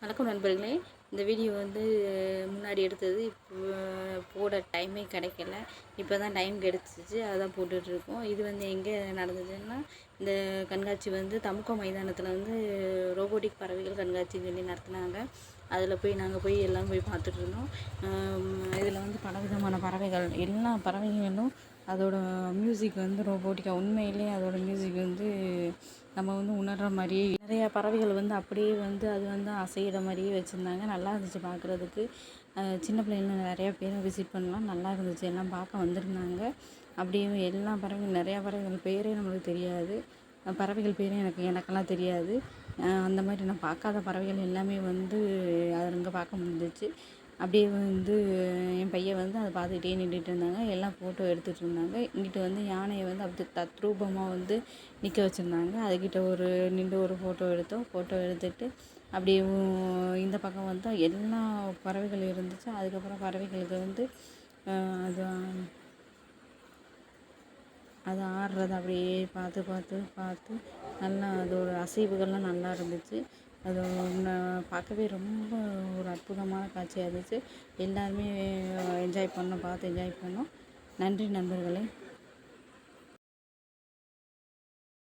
வணக்கம் நண்பர்களே. இந்த வீடியோ வந்து முன்னாடி எடுத்தது. இப்போ போட டைமே கிடைக்கல. இப்போ தான் டைம் கிடச்சிச்சு, அதான் போட்டுட்ருக்கோம். இது வந்து எங்கே நடந்ததுன்னா, இந்த கண்காட்சி வந்து தமுக்கோ மைதானத்தில் வந்து ரோபோட்டிக் பறவைகள் கண்காட்சின்னு சொல்லி நடத்துனாங்க. அதில் போய் நாங்கள் போய் எல்லாம் போய் பார்த்துட்ருந்தோம். இதில் வந்து பலவிதமான பறவைகள், எல்லா பறவைகளும் அதோட மியூசிக் வந்து ரோபோட்டிக்காக உண்மையிலேயே அதோட மியூசிக் வந்து நம்ம வந்து உணர்கிற மாதிரியே நிறையா பறவைகள் வந்து அப்படியே வந்து அது வந்து அசைகிற மாதிரியே வச்சுருந்தாங்க. நல்லா இருந்துச்சு பார்க்குறதுக்கு. சின்ன பிள்ளைங்கள நிறையா பேர் விசிட் பண்ணலாம். நல்லா இருந்துச்சு, எல்லாம் பார்க்க வந்திருந்தாங்க. அப்படியே எல்லா பறவைகள், நிறையா பறவைகள் பேரே நம்மளுக்கு தெரியாது. பறவைகள் பேரே எனக்கெல்லாம் தெரியாது. அந்த மாதிரி நான் பார்க்காத பறவைகள் எல்லாமே வந்து அதை அங்கே பார்க்க முடிஞ்சிச்சு. அப்படியே வந்து என் பையன் வந்து அதை பார்த்துக்கிட்டே நின்றுட்டு இருந்தாங்க. எல்லாம் ஃபோட்டோ எடுத்துகிட்டு இருந்தாங்க. இங்கிட்டு வந்து யானையை வந்து அப்படி தத்ரூபமாக வந்து நிற்க வச்சுருந்தாங்க. அதுக்கிட்ட நின்று ஒரு ஃபோட்டோ எடுத்தோம். ஃபோட்டோ எடுத்துகிட்டு அப்படியே இந்த பக்கம் வந்து எல்லா பறவைகள் இருந்துச்சு. அதுக்கப்புறம் பறவைகளுக்கு வந்து அது அது ஆடுறத அப்படியே பார்த்து பார்த்து பார்த்து நல்லா அதோட அசைவுகள்லாம் நல்லா இருந்துச்சு. அது பார்க்கவே ரொம்ப ஒரு அற்புதமான காட்சியாக இருந்துச்சு. எல்லாருமே என்ஜாய் பண்ணோம், பார்த்து என்ஜாய் பண்ணோம். நன்றி நண்பர்களே.